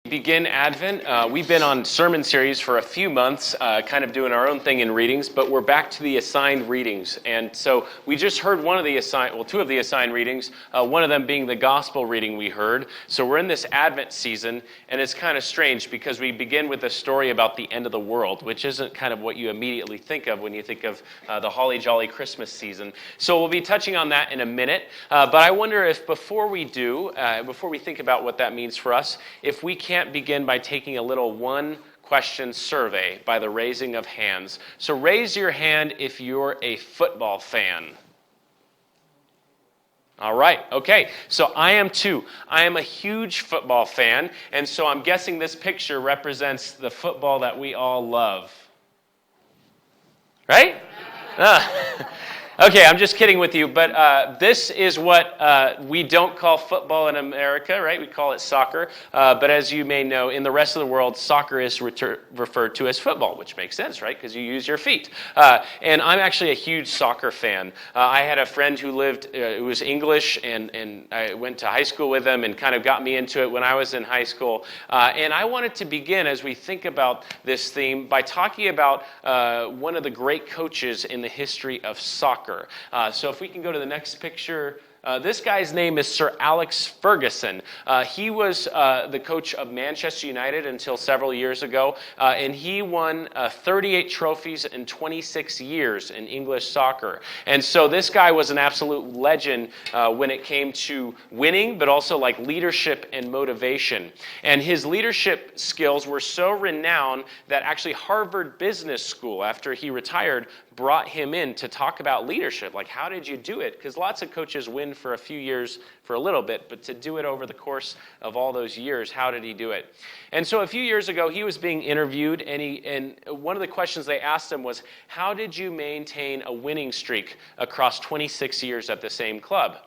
Begin Advent. We've been on sermon series for a few months, kind of doing our own thing in readings, but we're back to the assigned readings. And so we just heard two of the assigned readings, one of them being the gospel reading we heard. So we're in this Advent season, and it's kind of strange because we begin with a story about the end of the world, which isn't kind of what you immediately think of when you think of the holly jolly Christmas season. So we'll be touching on that in a minute, but I wonder if before we think about what that means for us, if we can't begin by taking a little one-question survey by the raising of hands. So raise your hand if you're a football fan. All right, okay, so I am too. I am a huge football fan, and so I'm guessing this picture represents the football that we all love. Right? Okay, I'm just kidding with you, but this is what we don't call football in America, right? We call it soccer. But as you may know, in the rest of the world, soccer is referred to as football, which makes sense, right? Because you use your feet. And I'm actually a huge soccer fan. I had a friend who was English, and I went to high school with him and kind of got me into it when I was in high school. And I wanted to begin, as we think about this theme, by talking about one of the great coaches in the history of soccer. So if we can go to the next picture. This guy's name is Sir Alex Ferguson. He was the coach of Manchester United until several years ago, and he won 38 trophies in 26 years in English soccer. And so this guy was an absolute legend when it came to winning, but also like leadership and motivation. And his leadership skills were so renowned that actually Harvard Business School, after he retired, brought him in to talk about leadership. Like, how did you do it? Because lots of coaches win for a few years for a little bit, but to do it over the course of all those years, how did he do it? And so a few years ago, he was being interviewed, and one of the questions they asked him was, how did you maintain a winning streak across 26 years at the same club?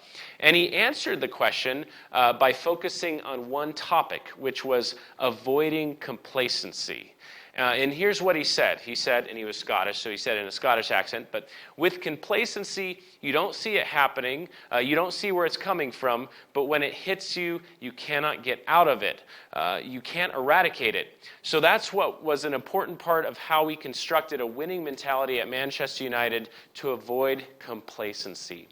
And he answered the question by focusing on one topic, which was avoiding complacency. And here's what he said. He said, and he was Scottish, so he said in a Scottish accent, but with complacency, you don't see it happening, you don't see where it's coming from, but when it hits you, you cannot get out of it. You can't eradicate it. So that's what was an important part of how we constructed a winning mentality at Manchester United to avoid complacency.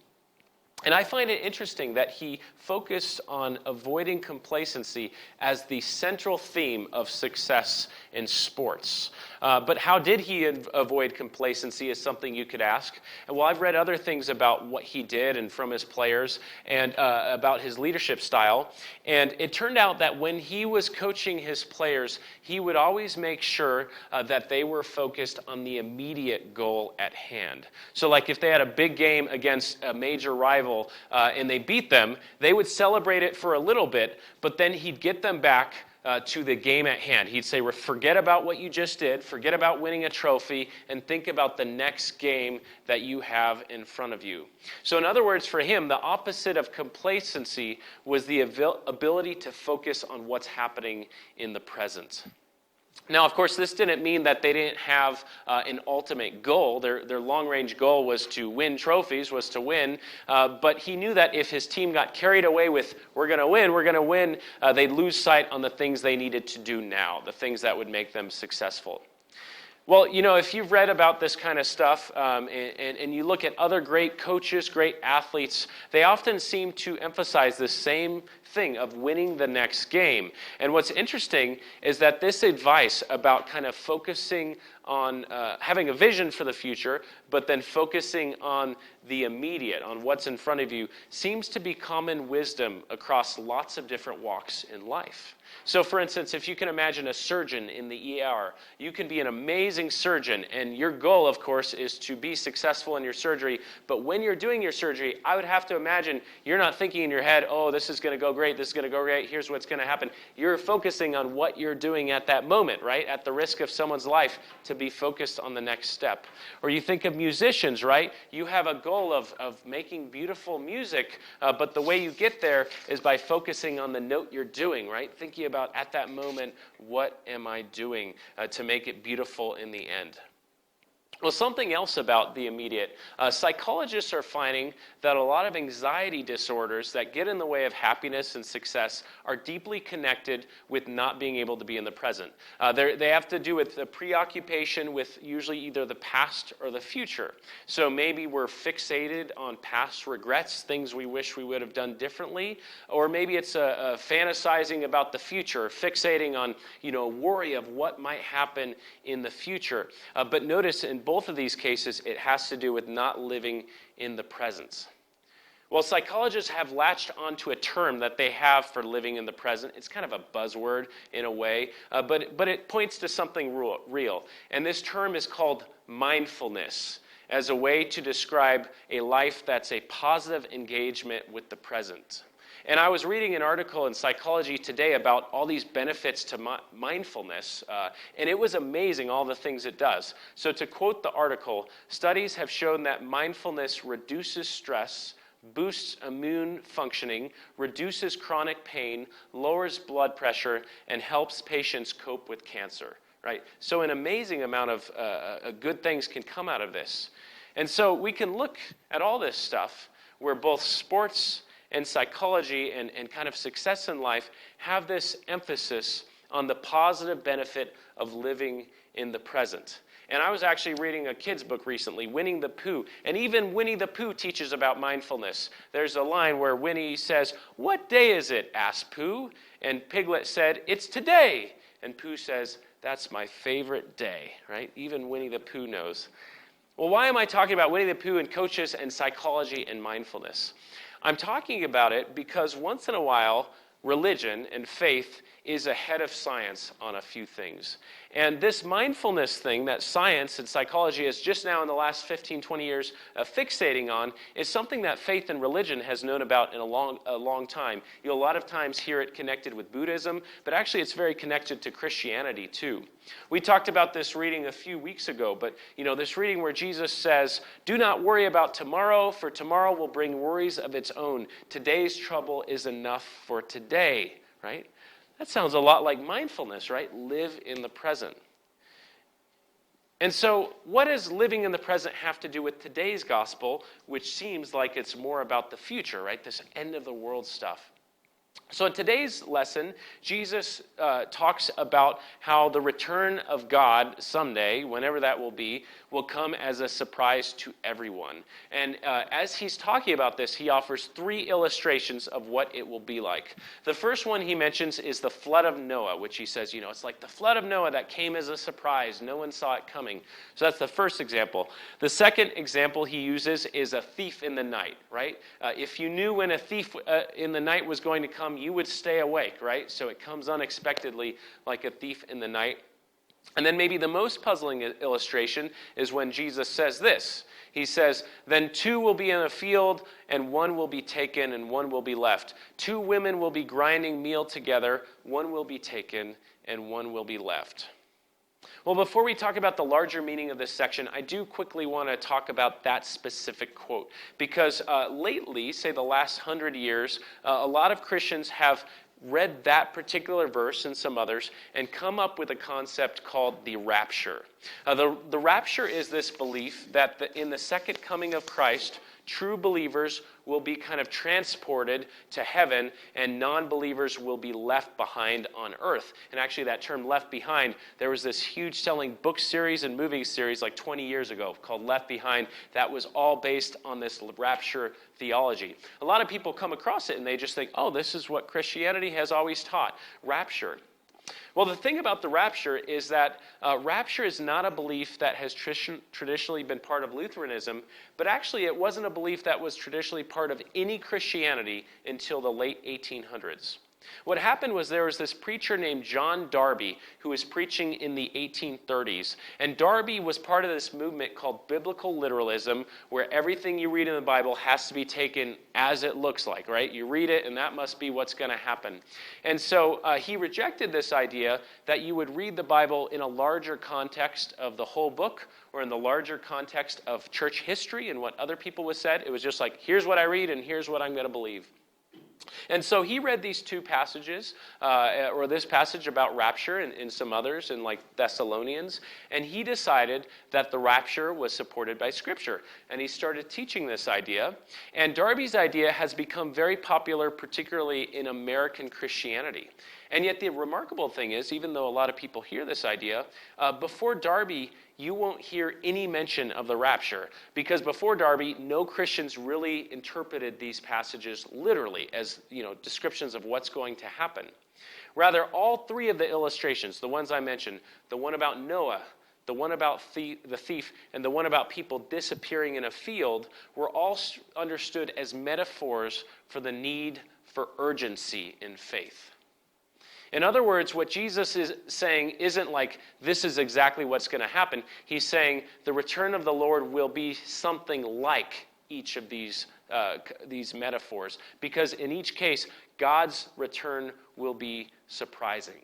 And I find it interesting that he focused on avoiding complacency as the central theme of success in sports. But how did he avoid complacency is something you could ask. And well, I've read other things about what he did and from his players and about his leadership style. And it turned out that when he was coaching his players, he would always make sure that they were focused on the immediate goal at hand. So like if they had a big game against a major rival, and they beat them, they would celebrate it for a little bit, but then he'd get them back to the game at hand. He'd say, forget about what you just did, forget about winning a trophy, and think about the next game that you have in front of you. So in other words, for him, the opposite of complacency was the ability to focus on what's happening in the present. Now, of course, this didn't mean that they didn't have an ultimate goal. Their long-range goal was to win trophies, was to win. But he knew that if his team got carried away with, we're going to win, they'd lose sight on the things they needed to do now, the things that would make them successful. Well, you know, if you've read about this kind of stuff and you look at other great coaches, great athletes, they often seem to emphasize the same thing of winning the next game. And what's interesting is that this advice about kind of focusing on having a vision for the future, but then focusing on the immediate, on what's in front of you, seems to be common wisdom across lots of different walks in life. So, for instance, if you can imagine a surgeon in the ER, you can be an amazing surgeon, and your goal, of course, is to be successful in your surgery. But when you're doing your surgery, I would have to imagine you're not thinking in your head, oh, this is going to go great, this is going to go great, here's what's going to happen. You're focusing on what you're doing at that moment, right? At the risk of someone's life, to be focused on the next step. Or you think of musicians, right? You have a goal of making beautiful music, but the way you get there is by focusing on the note you're doing, right? Thinking about at that moment, what am I doing to make it beautiful in the end? Well, something else about the immediate. Psychologists are finding that a lot of anxiety disorders that get in the way of happiness and success are deeply connected with not being able to be in the present. They have to do with the preoccupation with usually either the past or the future. So maybe we're fixated on past regrets, things we wish we would have done differently, or maybe it's a fantasizing about the future, fixating on worry of what might happen in the future. But notice in both of these cases, it has to do with not living in the present. Well, psychologists have latched onto a term that they have for living in the present. It's kind of a buzzword in a way, but it points to something real. And this term is called mindfulness, as a way to describe a life that's a positive engagement with the present. And I was reading an article in Psychology Today about all these benefits to mindfulness, and it was amazing all the things it does. So to quote the article, studies have shown that mindfulness reduces stress, boosts immune functioning, reduces chronic pain, lowers blood pressure, and helps patients cope with cancer. Right? So an amazing amount of good things can come out of this. And so we can look at all this stuff where both sports and psychology and kind of success in life have this emphasis on the positive benefit of living in the present. And I was actually reading a kid's book recently, Winnie the Pooh, and even Winnie the Pooh teaches about mindfulness. There's a line where Winnie says, "What day is it?" asked Pooh, and Piglet said, "It's today." And Pooh says, "That's my favorite day," right? Even Winnie the Pooh knows. Well, why am I talking about Winnie the Pooh and coaches and psychology and mindfulness? I'm talking about it because once in a while, religion and faith is ahead of science on a few things. And this mindfulness thing that science and psychology is just now in the last 15, 20 years fixating on is something that faith and religion has known about in a long time. You'll a lot of times hear it connected with Buddhism, but actually it's very connected to Christianity too. We talked about this reading a few weeks ago, but this reading where Jesus says, "Do not worry about tomorrow, for tomorrow will bring worries of its own. Today's trouble is enough for today," right? That sounds a lot like mindfulness, right? Live in the present. And so what does living in the present have to do with today's gospel, which seems like it's more about the future, right? This end of the world stuff. So in today's lesson, Jesus talks about how the return of God someday, whenever that will be, will come as a surprise to everyone. And as he's talking about this, he offers 3 illustrations of what it will be like. The first one he mentions is the flood of Noah, which he says, it's like the flood of Noah that came as a surprise. No one saw it coming. So that's the first example. The second example he uses is a thief in the night, right? If you knew when a thief in the night was going to come, you would stay awake, right? So it comes unexpectedly like a thief in the night. And then maybe the most puzzling illustration is when Jesus says this. He says, "Then 2 will be in a field, and 1 will be taken, and 1 will be left. 2 women will be grinding meal together, 1 will be taken, and 1 will be left." Well, before we talk about the larger meaning of this section, I do quickly want to talk about that specific quote. Because lately, say the last 100 years, a lot of Christians have read that particular verse and some others and come up with a concept called the rapture. The rapture is this belief that in the second coming of Christ, true believers will be kind of transported to heaven and non-believers will be left behind on earth. And actually that term left behind, there was this huge selling book series and movie series like 20 years ago called Left Behind that was all based on this rapture theology. A lot of people come across it and they just think, oh, this is what Christianity has always taught, rapture. Well, the thing about the rapture is that rapture is not a belief that has traditionally been part of Lutheranism, but actually it wasn't a belief that was traditionally part of any Christianity until the late 1800s. What happened was there was this preacher named John Darby who was preaching in the 1830s. And Darby was part of this movement called biblical literalism, where everything you read in the Bible has to be taken as it looks like, right? You read it and that must be what's going to happen. And so he rejected this idea that you would read the Bible in a larger context of the whole book or in the larger context of church history and what other people have said. It was just like, here's what I read and here's what I'm going to believe. And so he read these two passages, or this passage about rapture and some others in like Thessalonians, and he decided that the rapture was supported by Scripture. And he started teaching this idea. And Darby's idea has become very popular, particularly in American Christianity. And yet the remarkable thing is, even though a lot of people hear this idea, before Darby, you won't hear any mention of the rapture, because before Darby, no Christians really interpreted these passages literally as, descriptions of what's going to happen. Rather, all three of the illustrations, the ones I mentioned, the one about Noah, the one about the thief, and the one about people disappearing in a field, were all understood as metaphors for the need for urgency in faith. In other words, what Jesus is saying isn't like, this is exactly what's going to happen. He's saying the return of the Lord will be something like each of these metaphors, because in each case, God's return will be surprising.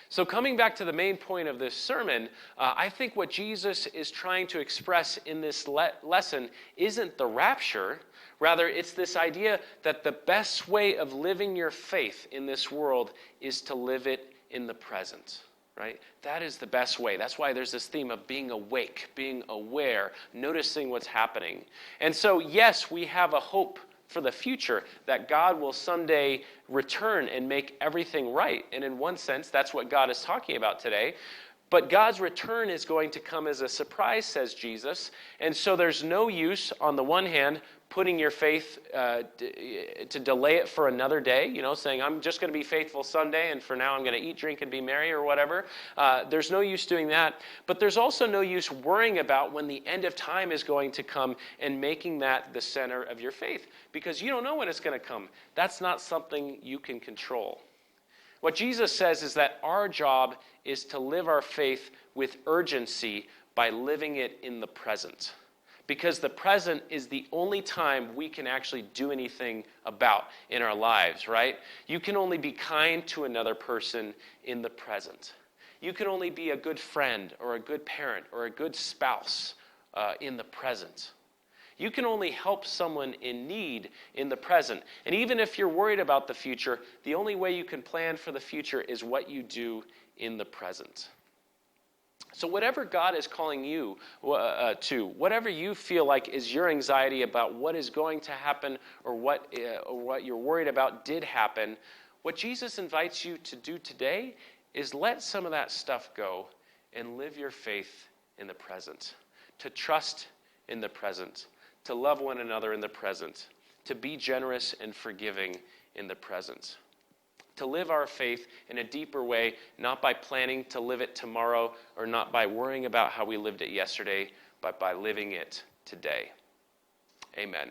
So coming back to the main point of this sermon, I think what Jesus is trying to express in this lesson isn't the rapture. Rather, it's this idea that the best way of living your faith in this world is to live it in the present, right? That is the best way. That's why there's this theme of being awake, being aware, noticing what's happening. And so, yes, we have a hope for the future that God will someday return and make everything right. And in one sense, that's what God is talking about today. But God's return is going to come as a surprise, says Jesus. And so there's no use, on the one hand, putting your faith to delay it for another day, saying, I'm just going to be faithful Sunday, and for now I'm going to eat, drink, and be merry, or whatever. There's no use doing that. But there's also no use worrying about when the end of time is going to come and making that the center of your faith, because you don't know when it's going to come. That's not something you can control. What Jesus says is that our job is to live our faith with urgency by living it in the present. Because the present is the only time we can actually do anything about in our lives, right? You can only be kind to another person in the present. You can only be a good friend or a good parent or a good spouse in the present. You can only help someone in need in the present. And even if you're worried about the future, the only way you can plan for the future is what you do in the present. So whatever God is calling you to, whatever you feel like is your anxiety about what is going to happen or what you're worried about did happen, what Jesus invites you to do today is let some of that stuff go and live your faith in the present, to trust in the present, to love one another in the present, to be generous and forgiving in the present. To live our faith in a deeper way, not by planning to live it tomorrow or not by worrying about how we lived it yesterday, but by living it today. Amen.